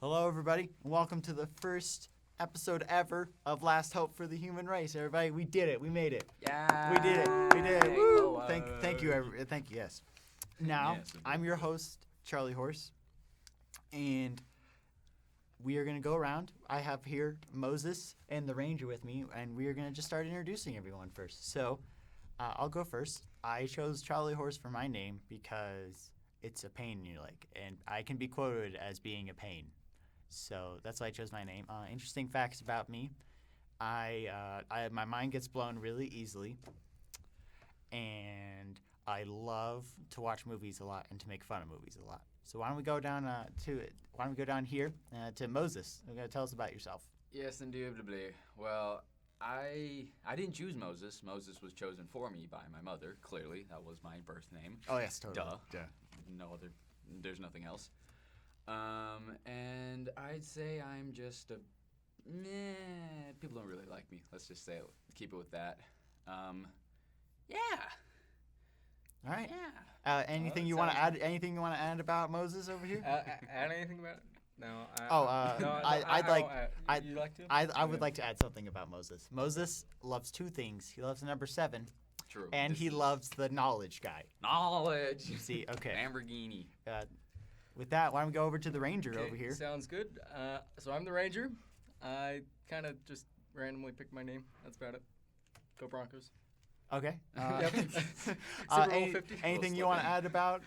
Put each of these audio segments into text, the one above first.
Hello, everybody, and welcome to the first episode ever of Last Hope for the Human Race. Everybody, we did it. We made it. Yeah. We did it. We did it. Woo! Thank you. Thank you. Yes. Now, Yes, I'm your host, Charlie Horse, and we are going to go around. I have here Moses and the Ranger with me, and we are going to just start introducing everyone first. So, I'll go first. I chose Charlie Horse for my name because it's a pain in your leg, and I can be quoted as being a pain. So that's why I chose my name. Interesting facts about me. My mind gets blown really easily, and I love to watch movies a lot and to make fun of movies a lot. So why don't we go down here to Moses? You're gonna tell us about yourself. Yes, indubitably. Well, I didn't choose Moses. Moses was chosen for me by my mother. Clearly, that was my birth name. Oh yes, totally. Duh. No other. There's nothing else. And I'd say I'm just a meh. People don't really like me. Let's just say it. Keep it with that. Yeah. All right. Yeah. Anything you want to add? Anything you want to add about Moses over here? Add anything about it? No. I'd You'd like to? I would like to add something about Moses. Moses loves two things. He loves the number 7, True. and he loves the knowledge guy. Knowledge. You see, okay. Lamborghini. With that, why don't we go over to the Ranger over here? Sounds good. So I'm the Ranger. I kind of just randomly picked my name. That's about it. Go Broncos. Okay. Yep. Super Bowl 50. Anything you want to add about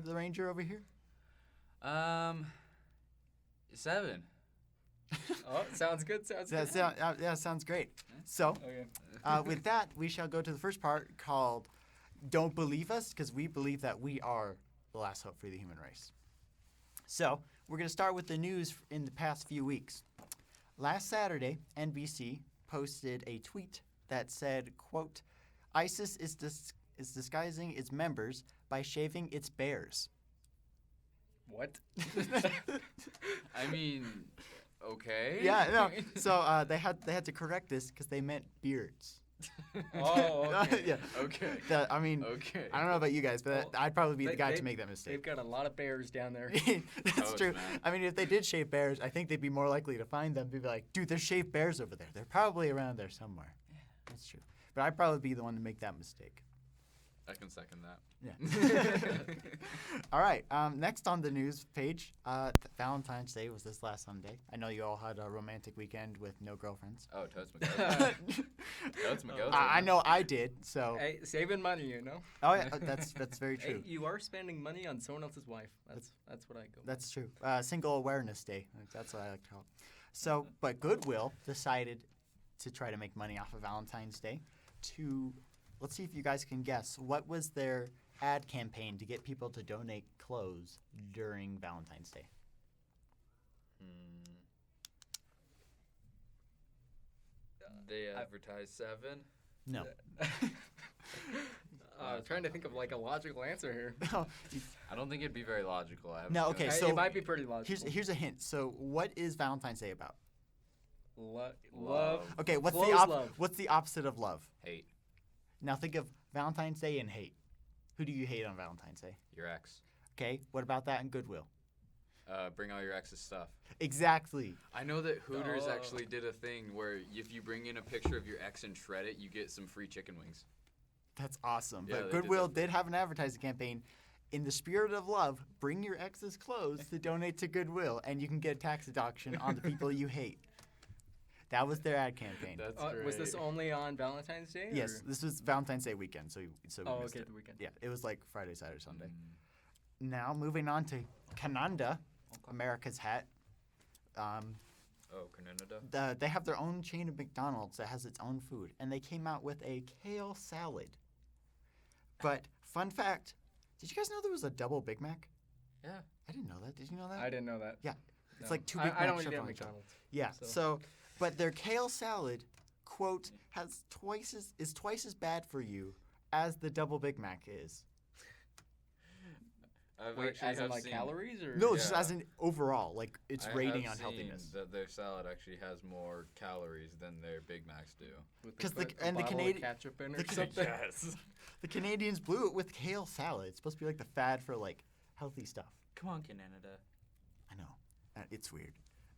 the Ranger over here? 7. Oh, sounds good. Sounds good. Yeah, sounds great. So, Okay. with that, we shall go to the first part called Don't Believe Us, because we believe that we are the last hope for the human race. So, we're going to start with the news in the past few weeks. Last Saturday, NBC posted a tweet that said, quote, ISIS is disguising its members by shaving its bears. What? I mean, okay. Yeah, no. So they had to correct this because they meant beards. Oh, okay. Yeah. Okay. I mean, Okay. I don't know about you guys, but Well, I'd probably be the guy they- to make that mistake. They've got a lot of bears down there. That's Toast, true. man. I mean, if they did shave bears, I think they'd be more likely to find them. They'd be like, dude, there's shaved bears over there. They're probably around there somewhere. Yeah, that's true. But I'd probably be the one to make that mistake. I can second that. Yeah. All right. Next on the news page, Valentine's Day was this last Sunday. I know you all had a romantic weekend with no girlfriends. Oh, Totes McGoats. Totes McGoats. I know I did. So. Hey, saving money, you know. Oh yeah, that's very Hey, true. you are spending money on someone else's wife. That's what I go. That's true. Single Awareness Day. That's what I like to call it. So, but Goodwill decided to try to make money off of Valentine's Day. Let's see if you guys can guess. What was their ad campaign to get people to donate clothes during Valentine's Day? They advertise 7. No. Trying to think of like a logical answer here. I don't think it'd be very logical. I have No, a okay, feeling. so it might be pretty logical. Here's a hint. So, what is Valentine's Day about? Love. Okay, Clothes love. what's the opposite of love? Hate Now think of Valentine's Day and hate. Who do you hate on Valentine's Day? your ex. Okay, what about that in Goodwill? Bring all your ex's stuff. Exactly. I know that Hooters Oh. actually did a thing where if you bring in a picture of your ex and shred it, you get some free chicken wings. That's awesome. Yeah, But they did Goodwill that. did have an advertising campaign. In the spirit of love, bring your ex's clothes to donate to Goodwill, and you can get a tax deduction on the people you hate. That was their ad campaign. That's Was this only on Valentine's Day? Yes, or- this was Valentine's Day weekend, so we missed okay, it. the weekend. Yeah, it was like Friday, Saturday, Sunday. Now, moving on to Canada, America's hat. Oh, Canada. They have their own chain of McDonald's that has its own food, and they came out with a kale salad. But, fun fact, did you guys know there was a double Big Mac? Yeah. I didn't know that. Did you know that? I didn't know that. Yeah. It's No. like two Big Macs I don't shoved eat at on each other. McDonald's. Yeah. So- So, but their kale salad, quote, is twice as bad for you as the double Big Mac is. I've Wait, actually as in have like seen, calories or? No, just Yeah. as an overall, like its I rating have on seen healthiness. that their salad actually has more calories than their Big Macs do. With 'Cause the- put and the bottle of Canadi- ketchup in or the Canadi- something. Yes. The Canadians blew it with kale salad. It's supposed to be like the fad for like healthy stuff. Come on, Canada. I know. It's weird.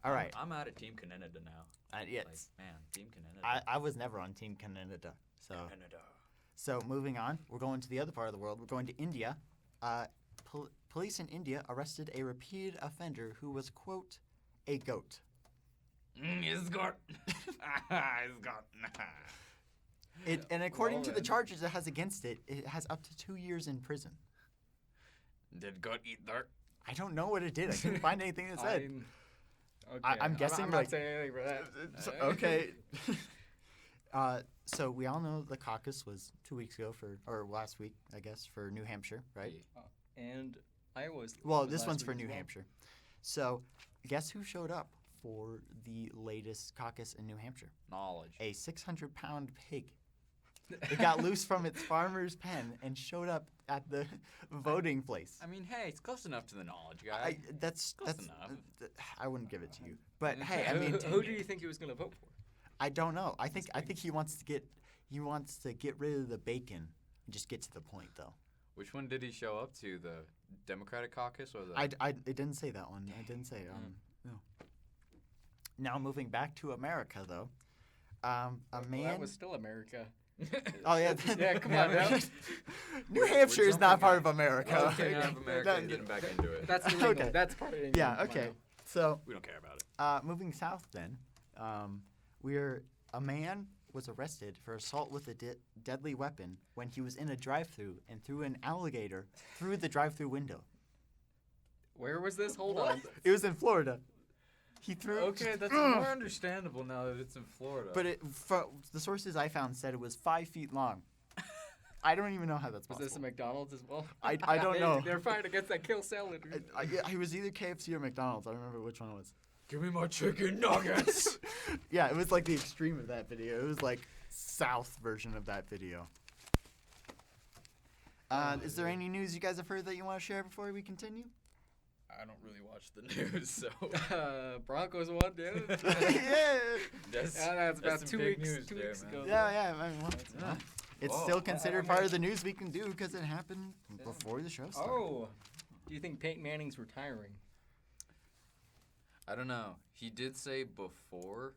All right. I'm out of Team Canada now. Yeah, Like, man, Team Canada. I was never on Team Canada. Canada. So moving on, we're going to the other part of the world. We're going to India. Police in India arrested a repeated offender who was, quote, a goat. It's got. It's got. And according Well, to the then. charges it has against it, it has up to 2 years in prison. Did goat eat dirt? I don't know what it did. I couldn't find anything that said. I'm guessing, I'm like- not saying anything for that. Okay. So we all know the caucus was 2 weeks ago or last week, I guess, for New Hampshire, right? And Iowa's. Well, was this last one's week for as New well. Hampshire. So guess who showed up for the latest caucus in New Hampshire? Knowledge. A 600-pound pig. It got loose from its farmer's pen and showed up at the voting place. I mean, hey, it's close enough to the knowledge guy. That's Close enough. I wouldn't give it to you. But hey, I mean, Who do you think he was going to vote for? I don't know. I think he wants to get rid of the bacon and just get to the point, though. Which one did he show up to? The Democratic caucus or the? It didn't say that one. I didn't say. No. Now moving back to America, though, a man. Well, that was still America. Oh yeah. Yeah, come on now. New Hampshire is not jumping part out. of America. We're taking out of America and getting back into it. That's New England. Okay. That's part of England. Yeah. Come on Okay. now. So We don't care about it. moving south, then, a man was arrested for assault with a deadly weapon when he was in a drive-through and threw an alligator through the drive-through window. Where was this? Hold on. It was in Florida. He threw. Okay, that's more understandable now that it's in Florida. But the sources I found said it was 5 feet long. I don't even know how that's Was possible. this a McDonald's as well? I don't know. They're fighting against that kill salad. It was either KFC or McDonald's. I don't remember which one it was. Give me my chicken nuggets. Yeah, it was like the extreme of that video. It was like South version of that video. Is there any news you guys have heard that you want to share before we continue? I don't really watch the news, so Broncos won, dude. Yeah. That's about some 2 big weeks. news 2 there, weeks man. ago. Yeah. I mean, it's Whoa. still considered I'm part gonna- of the news we can do because it happened before the show started. Oh, do you think Peyton Manning's retiring? I don't know. He did say before,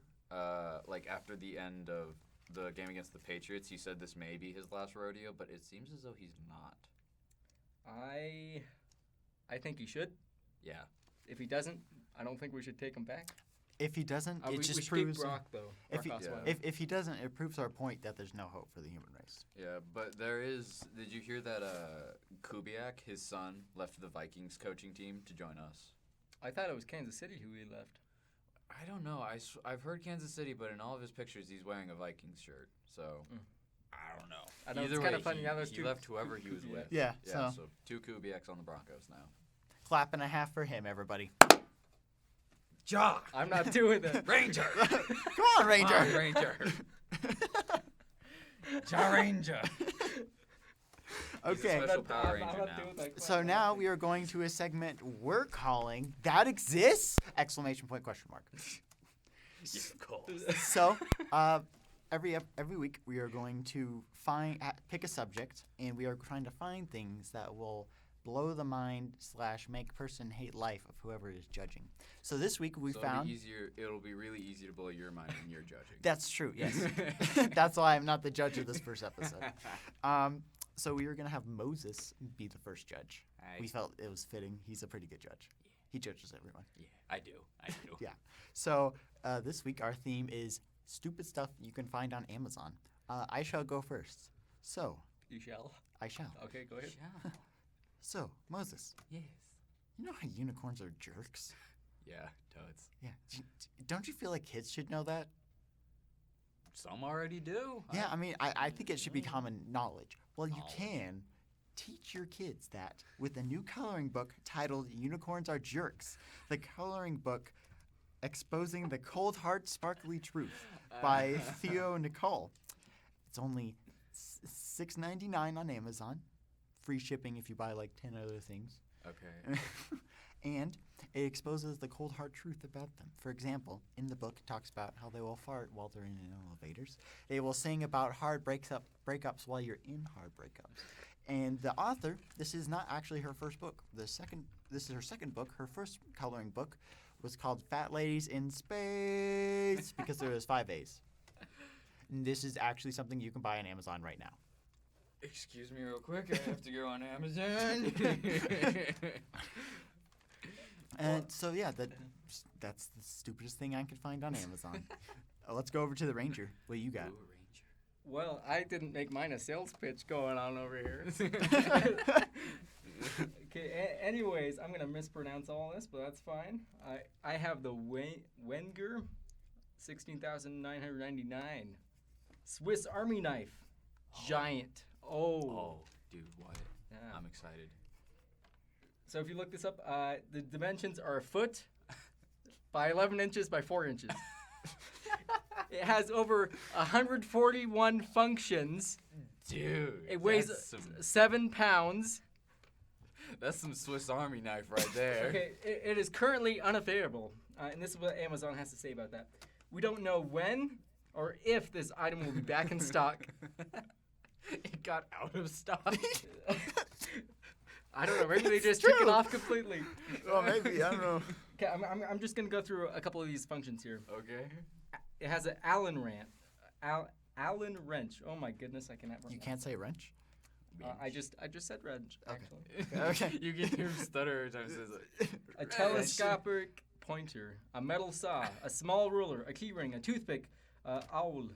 like after the end of the game against the Patriots, he said this may be his last rodeo, but it seems as though he's not. I think he should. Yeah. If he doesn't, I don't think we should take him back. If he doesn't, it we just should keep proves. Brock though. If he, Brock Osweiler. if he doesn't, it proves our point that there's no hope for the human race. Yeah, but there is. Did you hear that Kubiak, his son, left the Vikings coaching team to join us? I thought it was Kansas City who he left. I don't know. I've heard Kansas City, but in all of his pictures, he's wearing a Vikings shirt. So I don't know. I know, Either it's way, kinda funny he, now there's he two left whoever he was Kubiaks. with. Yeah, Yeah. so- So 2 Kubiaks on the Broncos now. Clap and a half for him, everybody. Ja. I'm not doing that. Ranger. Come on, Ranger. Come on, Ranger. Ja Ranger. Okay. Special Power Ranger now. So now we are going to a segment we're calling "That Exists!" Exclamation point, question mark. Yeah, of course. So every week we are going to pick a subject, and we are trying to find things that will blow the mind / make person hate life of whoever is judging. So this week we So found. it'll be really easy to blow your mind when you're judging. That's true. Yes. That's why I'm not the judge of this first episode. So we were gonna have Moses be the first judge. Aye. We felt it was fitting. He's a pretty good judge. He judges everyone. Yeah, I do. Yeah. So this week our theme is stupid stuff you can find on Amazon. I shall go first. So You shall. I shall. Okay, go ahead. Yeah. So Moses, Yes. you know how unicorns are jerks? Yeah, toads. Yeah. Don't you feel like kids should know that? Some already do. Yeah. I mean, I think it should be common knowledge. Well, you Knowledge. can teach your kids that with a new coloring book titled "Unicorns Are Jerks." The coloring book exposing the cold, hard, sparkly truth by Theo Nicole. It's only $6.99 on Amazon. Free shipping if you buy like 10 other things. Okay. And it exposes the cold hard truth about them. For example, in the book, it talks about how they will fart while they're in elevators. They will sing about hard breakups while you're in hard breakups. And the author, this is not actually her first book. This is her second book. Her first coloring book was called Fat Ladies in Space because there was 5 A's. And this is actually something you can buy on Amazon right now. Excuse me real quick, I have to go on Amazon. And so yeah, that's the stupidest thing I could find on Amazon. Let's go over to the Ranger. What you got? Ooh, Ranger. Well, I didn't make mine a sales pitch going on over here. Okay. Anyways, I'm gonna mispronounce all this, but that's fine. I have the Wenger, 16,999, Swiss Army knife, giant. Oh, dude, what? Yeah. I'm excited. So if you look this up, the dimensions are a foot by 11 inches by 4 inches. It has over 141 functions. Dude, It weighs 7 pounds. that's some Swiss Army knife right there. Okay, it is currently unavailable, and this is what Amazon has to say about that. We don't know when or if this item will be back in stock. It got out of stock. I don't know. Maybe they just took it off completely. Well, maybe, I don't know. Okay, I'm just gonna go through a couple of these functions here. Okay. It has an Allen Allen wrench. Oh my goodness, I cannot. You can't say wrench? I just said wrench. Okay. Actually. Okay. You can hear him stutter every time he says it. A telescopic pointer, a metal saw, a small ruler, a key ring, a toothpick, owl.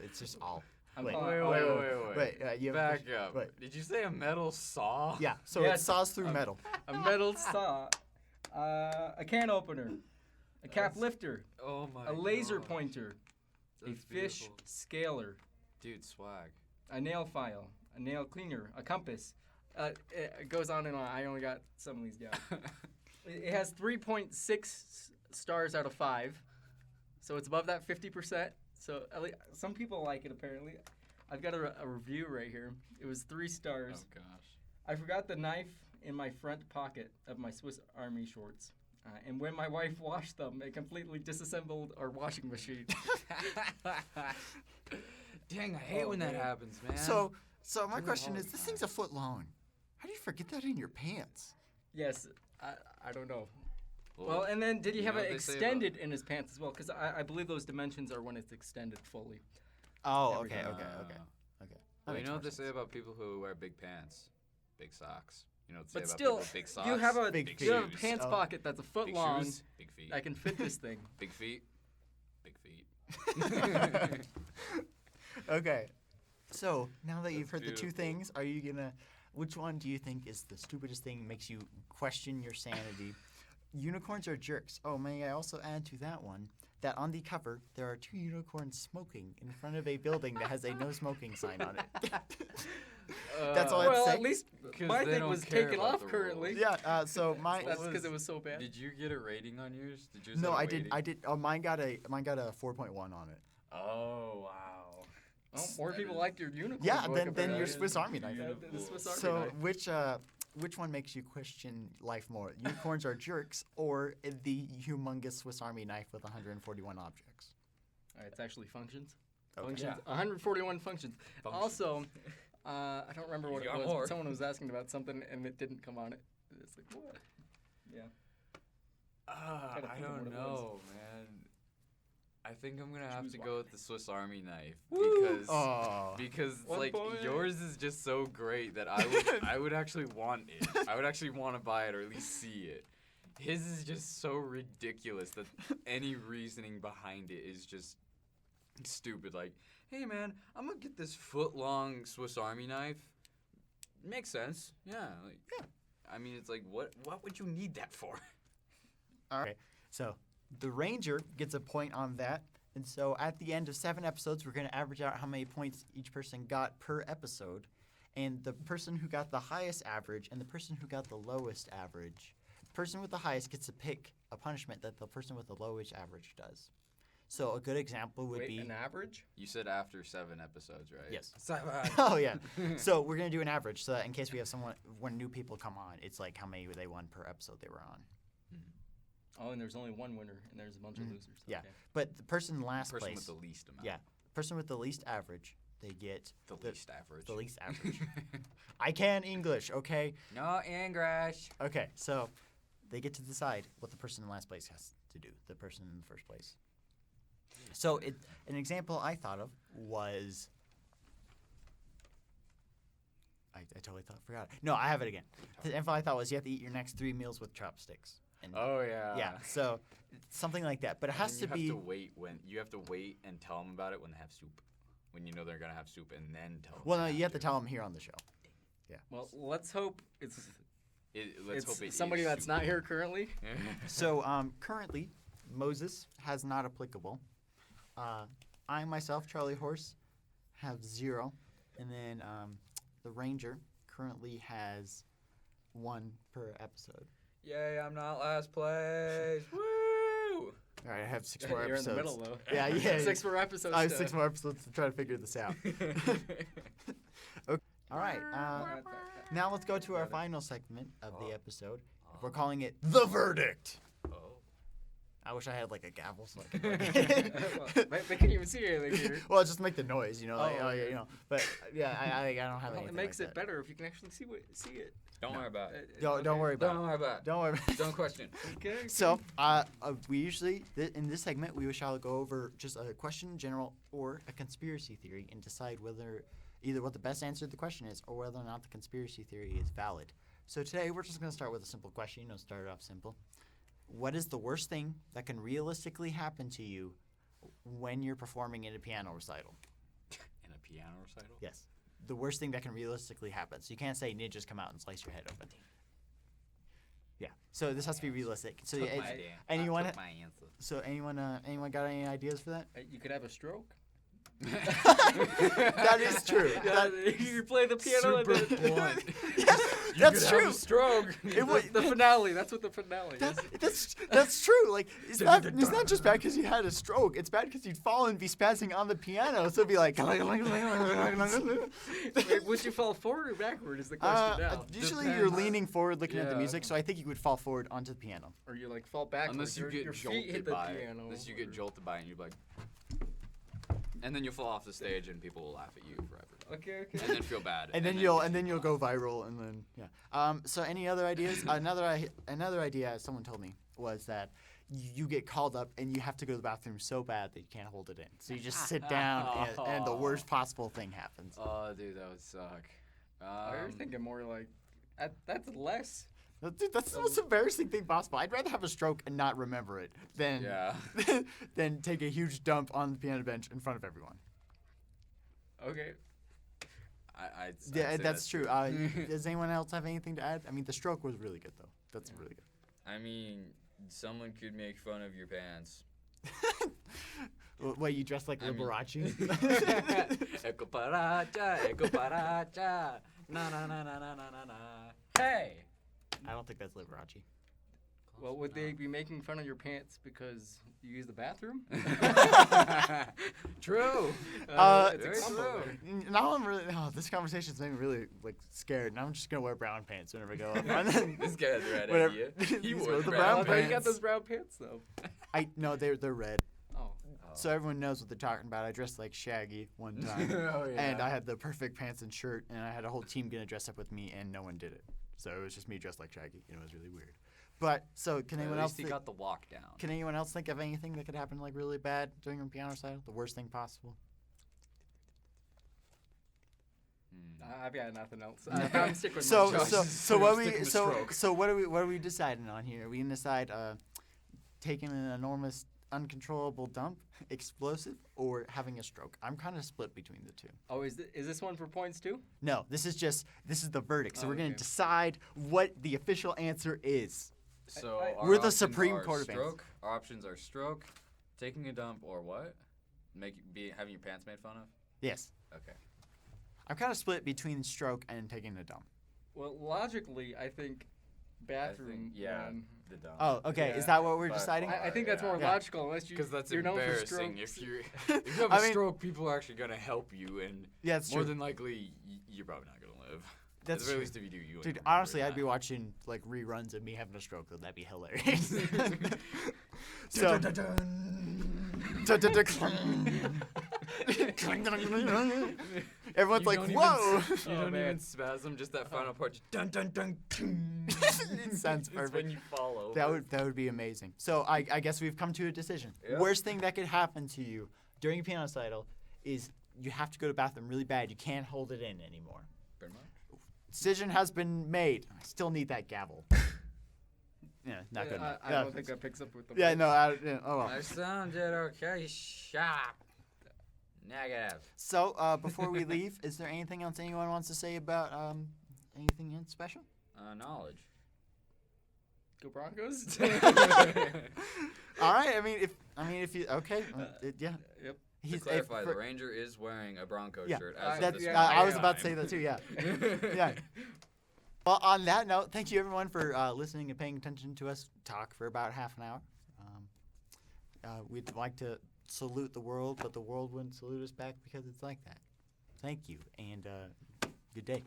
It's just all. I'm Wait, calling- Wait. you have Back a up. Wait. Did you say a metal saw? Yeah, so Yes. it saws through metal. A metal saw, a can opener, a cap lifter, Oh my a laser gosh. pointer, a That's fish beautiful. scaler, Dude, swag. a nail file, a nail cleaner, a compass. It goes on and on. I only got some of these down. It has 3.6 stars out of 5, so it's above that 50%. So at least some people like it apparently. I've got a review right here. It was 3 stars. Oh gosh. I forgot the knife in my front pocket of my Swiss Army shorts. And when my wife washed them, it completely disassembled our washing machine. Dang, I hate when that man. happens, man. So my Do that question all is, the this time. thing's a foot long. How do you forget that in your pants? Yes, I don't know. Well, and then did he you have know it what they say extended in his pants as well? Because I believe those dimensions are when it's extended fully. Oh, Everything. okay. Well, That you makes know more what they sense. say about people who wear big pants, big socks. You know what they But say still, about people with big socks. you have a Big you have a shoes. pants Oh. pocket that's a foot big long shoes, big feet. that can fit this thing. Big feet, big feet. Okay. So now that you've That's heard the two beautiful. things, are you gonna? Which one do you think is the stupidest thing? Makes you question your sanity? Unicorns are jerks. Oh, may I also add to that one that on the cover there are 2 unicorns smoking in front of a building that has a no smoking sign on it. That's all I have to Well, say. at least 'Cause my they thing don't was care taken about off the currently. rules. Yeah. So my That's because it was so bad. Did you get a rating on yours? Did yours no, have a I did. rating? I did. Oh, mine got a 4.1 on it. Oh wow. Well, more That people is- liked your unicorn. Yeah, book then apparently. your Swiss Army knife. The Swiss Army So knife. which one makes you question life more? Unicorns are jerks, or the humongous Swiss Army knife with 141 objects? It's actually functions. Okay. Functions. Yeah. 141 functions. Functions. Also, I don't remember what You it got was. more. But someone was asking about something and it didn't come on it. It's like what? Yeah. I Trying to think of what don't it was. know, man. I think I'm gonna have Choose to one. go with the Swiss Army knife Woo! because One like point. yours is just so great that I would actually want it. I would actually want to buy it or at least see it. His is just so ridiculous that any reasoning behind it is just stupid. Like, hey man, I'm gonna get this foot-long Swiss Army knife. Makes sense. Yeah. Like, Yeah. I mean, it's like, what would you need that for? All right. So the Ranger gets a point on that. And so at the end of 7 episodes, we're going to average out how many points each person got per episode. And the person who got the highest average and the person who got the lowest average, the person with the highest gets to pick a punishment that the person with the lowest average does. So a good example would Wait, be... an average? You said after 7 episodes, right? Yes. 7. Oh, yeah. So we're going to do an average so that in case we have when new people come on, it's like how many they won per episode they were on. Oh, and there's only one winner, and there's a bunch of losers. Yeah. Okay. But the person in last Person place... with the least amount. Yeah. Person with the least average, they get The least average. the least average. I can English, okay? No English. Okay, so they get to decide what the person in last place has to do, the person in the first place. So an example I thought of was... I totally forgot. No, I have it again. The example I thought was you have to eat your next 3 meals with chopsticks. And Oh yeah. yeah, so something like that. But it has to be... You have to wait and tell them about it when they have soup. When you know they're gonna have soup, and then tell them. Well, no, you have to tell them here on the show. Well, let's hope it's Let's hope it somebody is that's soup. not here currently. So currently, Moses has not applicable. I myself, Charlie Horse, have 0, and then the Ranger currently has 1 per episode. Yay! I'm not last place. Woo! All right, I have 6 more You're episodes. in the middle though. Yeah. 6 more episodes. I have to- 6 more episodes to try to figure this out. Okay. All right. Now let's go to our final segment of the episode. We're calling it The Verdict. Oh. I wish I had like a gavel so I could. They can't even see anything here. Well, just make the noise, you know. Like, Oh, yeah, okay. you know. But yeah, I don't have Well, anything it makes like it that. better if you can actually see it. Don't worry about it. Don't worry about Don't worry about it. it. Don't worry. About it. Don't question. Okay. So, we usually in this segment we shall go over just a question in general or a conspiracy theory and decide whether either what the best answer to the question is or whether or not the conspiracy theory is valid. So today we're just going to start with a simple question. You know, start it off simple. What is the worst thing that can realistically happen to you when you're performing in a piano recital? In a piano recital? Yes. The worst thing that can realistically happen. So you can't say ninjas come out and slice your head open. Yeah. So this has to be realistic. So Took yeah, my it's- damn- anyone I took my answer. so anyone got any ideas for that? You could have a stroke. That is true. Yeah, you play the piano and Super then blunt. Yes, that's true. Stroke. It would- the finale. That's what the finale is. That's true. Like it's not just bad because you had a stroke. It's bad because you'd fall and be spazzing on the piano. So it'd be like. Wait, would you fall forward or backward is the question now. Usually you're Depends. leaning forward looking at the Yeah. music, so I think you would fall forward onto the piano. Or you like fall backwards. Unless you get your feet jolted hit the by it. piano. Unless you get jolted by it and you're like. And then you'll fall off the stage and people will laugh at you forever. Okay. And then feel bad. And then you'll go viral, and then yeah. So any other ideas? Another idea someone told me was that you get called up and you have to go to the bathroom so bad that you can't hold it in. So you just sit down and the worst possible thing happens. Oh, dude, that would suck. I was thinking more like that's less. Dude, that's the most embarrassing thing possible. I'd rather have a stroke and not remember it than Yeah. than take a huge dump on the piano bench in front of everyone. Okay. I'd Yeah, say that's true. Does anyone else have anything to add? I mean, the stroke was really good though. That's really good. I mean, someone could make fun of your pants. Wait, you dressed like I mean- Liberace? Ecco paracha, ecco paracha. Na na na na na na na na. Hey. I don't think that's Liberace. Well, would they be making fun of your pants because you use the bathroom? True. It's very a combo. true. Now I'm really. Oh, this conversation's made me really like scared. Now I'm just gonna wear brown pants whenever I go up. And then This guy's right whatever- idea. These He were wore the I brown love how you got pants. those brown pants though. No, they're red. Oh. So everyone knows what they're talking about. I dressed like Shaggy one time, Oh, yeah. and I had the perfect pants and shirt, and I had a whole team gonna dress up with me, and no one did it. So it was just me dressed like Shaggy. It was really weird. But so can At anyone least else? he got the walk down. Can anyone else think of anything that could happen like really bad during a piano recital? The worst thing possible. I've got nothing else. I'm sticking with So my choice. so what Stick we with so stroke. so what are we deciding on here? We can decide taking an enormous uncontrollable dump, explosive, or having a stroke. I'm kind of split between the two. Oh, is this one for points too? No, this is the verdict. So Oh, we're gonna okay. decide what the official answer is. So I- our We're the options Supreme are Court of answers. stroke. Our options are stroke, taking a dump, or what? Having your pants made fun of. Yes. Okay. I'm kind of split between stroke and taking a dump. Well, logically, I think bathroom. yeah. one. The dump. Oh, okay. Is Yeah, that what we're but- deciding? I think that's more Yeah. logical unless you. Because that's you're known for embarrassing. strokes. If you have I a mean- stroke, people are actually gonna help you, and Yeah, that's more true. than likely, you're probably not gonna live. That's At the very true. least, if you do, you. Dude, ain't honestly, remembering I'd be that. watching like reruns of me having a stroke. Though that'd be hilarious. So. Everyone's You like, don't whoa. Even, you Oh, don't man. even spasm. Just that final part. Just dun dun dun. It sounds It's perfect. when you fall over. That would be amazing. So I guess we've come to a decision. Yep. Worst thing that could happen to you during a piano recital is you have to go to the bathroom really bad. You can't hold it in anymore. Pretty much. Decision has been made. I still need that gavel. Yeah, not good enough. I don't think that picks up with the Yeah, voice. no. Oh well. I sounded okay. Shut up. Negative. So before we leave, is there anything else anyone wants to say about anything in special? Knowledge. Go Broncos. All right. I mean, if you okay, yeah. Yep. To clarify, the Ranger is wearing a Bronco Yeah, shirt as that's, of this I was time. about to say that too. Yeah. Yeah. Well, on that note, thank you everyone for listening and paying attention to us talk for about half an hour. We'd like to salute the world, but the world wouldn't salute us back because it's like that. Thank you, and good day.